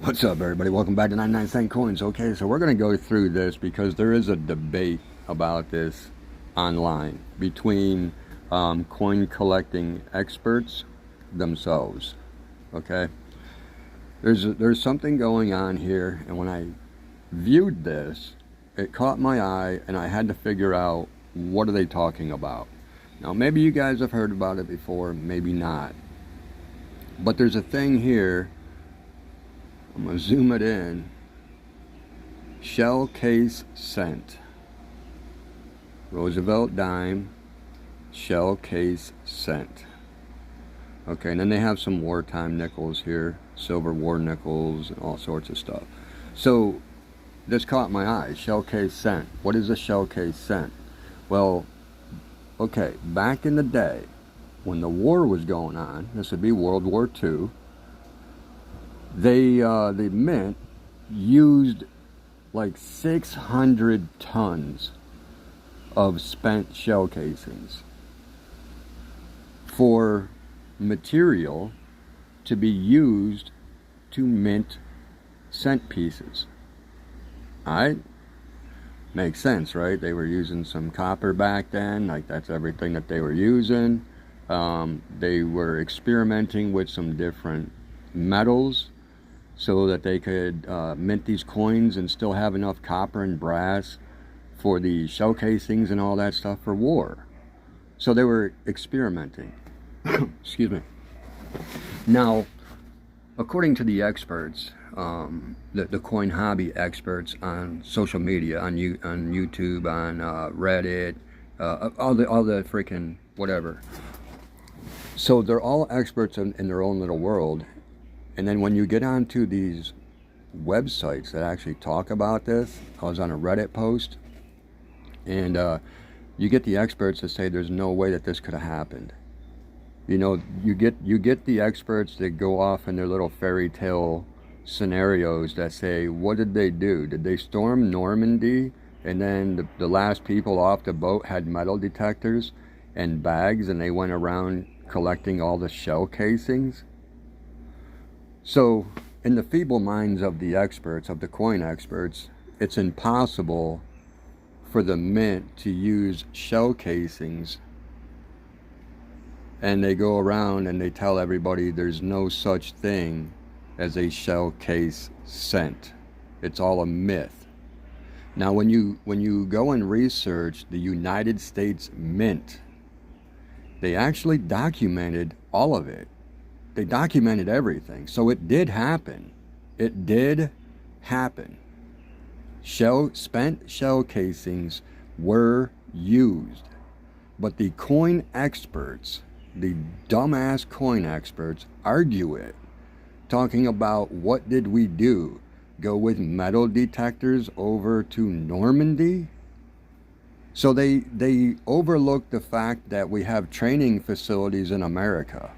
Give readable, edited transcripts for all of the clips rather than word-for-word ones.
What's up, everybody? Welcome back to 99 Cent Coins. Okay, so we're going to go through this because there is a debate about this online between coin collecting experts themselves. Okay, there's something going on here, and when I viewed this, it caught my eye, and I had to figure out what are they talking about. Now, maybe you guys have heard about it before, maybe not, but there's a thing here. I'm going to zoom it in. Shell case cent. Roosevelt dime. Shell case cent. Okay, and then they have some wartime nickels here. Silver war nickels and all sorts of stuff. So, this caught my eye. Shell case cent. What is a shell case cent? Well, okay, back in the day, when the war was going on, this would be World War II, the mint used like 600 tons of spent shell casings for material to be used to mint cent pieces. Alright? Makes sense, right? They were using some copper back then, like that's everything that they were using. They were experimenting with some different metals so that they could mint these coins and still have enough copper and brass for the shell casings and all that stuff for war. So they were experimenting. Excuse me. Now, according to the experts, the coin hobby experts on social media, on YouTube, on Reddit, all the freaking whatever. So they're all experts in their own little world. And then when you get onto these websites that actually talk about this, I was on a Reddit post, and you get the experts that say there's no way that this could have happened. You know, you get the experts that go off in their little fairy tale scenarios that say, what did they do? Did they storm Normandy, and then the last people off the boat had metal detectors and bags, and they went around collecting all the shell casings? So, in the feeble minds of the experts, of the coin experts, it's impossible for the mint to use shell casings, and they go around and they tell everybody there's no such thing as a shell case cent. It's all a myth. Now, when you go and research the United States Mint, they actually documented all of it. They documented everything. So it did happen. It did happen. Spent shell casings were used. But the coin experts, the dumbass coin experts, argue it. Talking about what did we do? Go with metal detectors over to Normandy? So they overlook the fact that we have training facilities in America,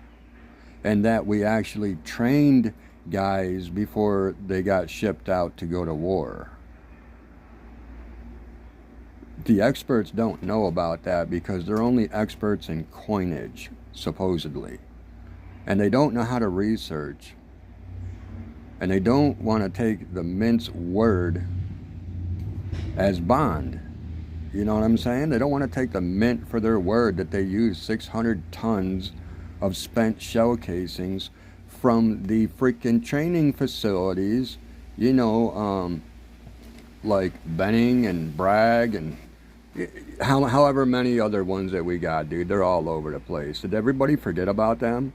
and that we actually trained guys before they got shipped out to go to war. The experts don't know about that because they're only experts in coinage, supposedly. And they don't know how to research. And they don't want to take the mint's word as bond. You know what I'm saying? They don't want to take the mint for their word that they use 600 tons of spent shell casings from the freaking training facilities, you know, like Benning and Bragg and however many other ones that we got, dude. They're all over the place. Did everybody forget about them?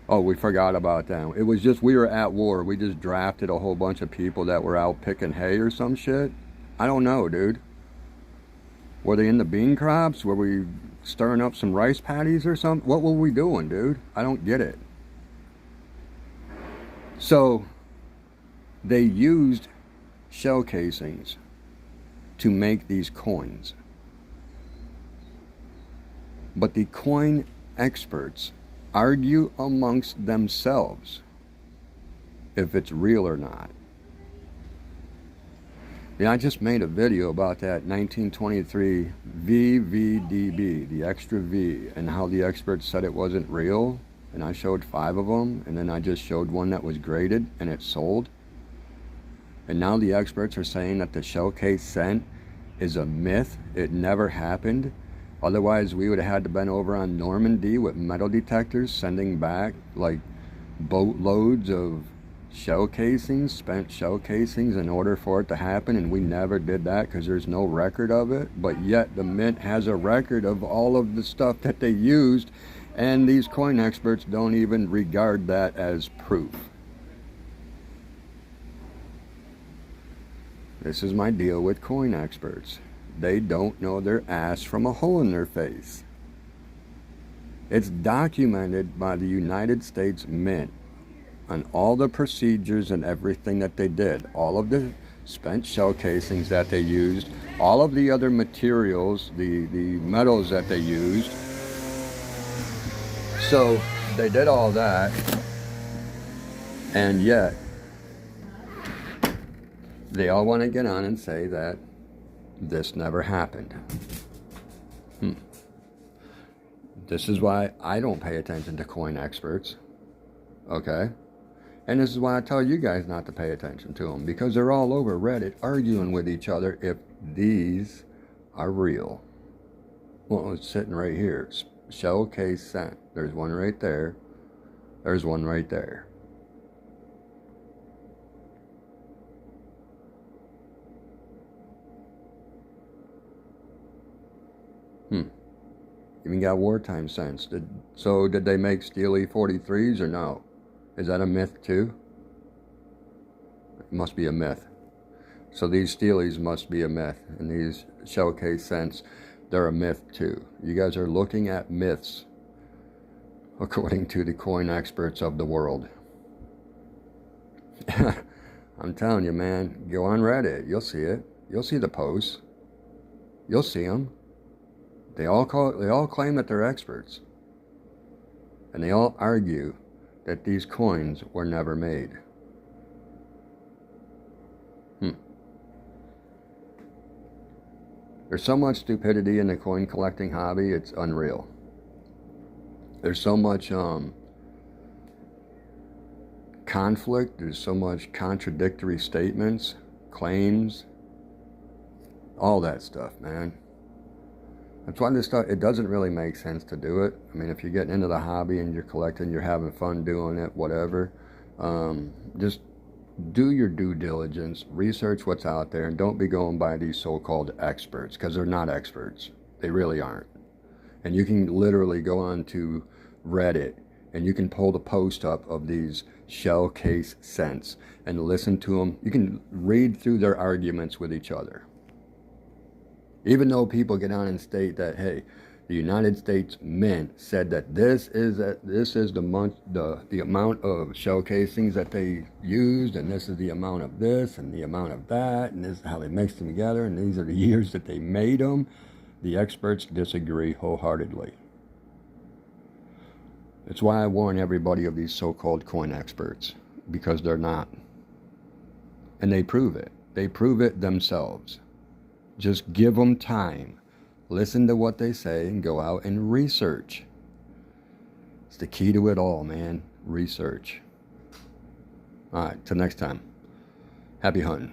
Oh, we forgot about them. It was just we were at war. We just drafted a whole bunch of people that were out picking hay or some shit. I don't know, dude. Were they in the bean crops? Were we stirring up some rice patties or something? What were we doing, dude? I don't get it. So, they used shell casings to make these coins. But the coin experts argue amongst themselves if it's real or not. Yeah, I just made a video about that 1923 VVDB, the extra V, and how the experts said it wasn't real. and I showed 5 of them, and then I just showed one that was graded and it sold. And now the experts are saying that the shell case scent is a myth. It never happened. Otherwise, we would have had to been over on Normandy with metal detectors sending back like boatloads of shell casings, spent shell casings, in order for it to happen, and we never did that because there's no record of it. But yet the Mint has a record of all of the stuff that they used, and these coin experts don't even regard that as proof. This is my deal with coin experts. They don't know their ass from a hole in their face. It's documented by the United States Mint on all the procedures and everything that they did, all of the spent shell casings that they used, all of the other materials, the metals that they used. So they did all that, and yet they all want to get on and say that this never happened. This is why I don't pay attention to coin experts, okay? And this is why I tell you guys not to pay attention to them, because they're all over Reddit arguing with each other if these are real. Well, it's sitting right here. Shell case scent. There's one right there. There's one right there. Even got wartime scents. Did they make Steel E43s or no? Is that a myth too? It must be a myth. So these Steelies must be a myth, and these shell case scents, they're a myth too. You guys are looking at myths, according to the coin experts of the world. I'm telling you, man, go on Reddit. You'll see it. You'll see the posts. You'll see them. They all claim that they're experts. And they all argue that these coins were never made. There's so much stupidity in the coin collecting hobby, it's unreal. There's so much conflict, there's so much contradictory statements, claims, all that stuff, man. That's why this stuff, it doesn't really make sense to do it. I mean, if you're getting into the hobby and you're collecting, you're having fun doing it, whatever, just do your due diligence, research what's out there, and don't be going by these so-called experts, because they're not experts. They really aren't. And you can literally go on to Reddit and you can pull the post up of these shell case scents and listen to them. You can read through their arguments with each other. Even though people get on and state that, hey, the United States Mint said that this is the amount of shell casings that they used, and this is the amount of this and the amount of that, and this is how they mixed them together, and these are the years that they made them. The experts disagree wholeheartedly. It's why I warn everybody of these so-called coin experts, because they're not. And they prove it. They prove it themselves. Just give them time. Listen to what they say and go out and research. It's the key to it all, man. Research. All right, till next time. Happy hunting.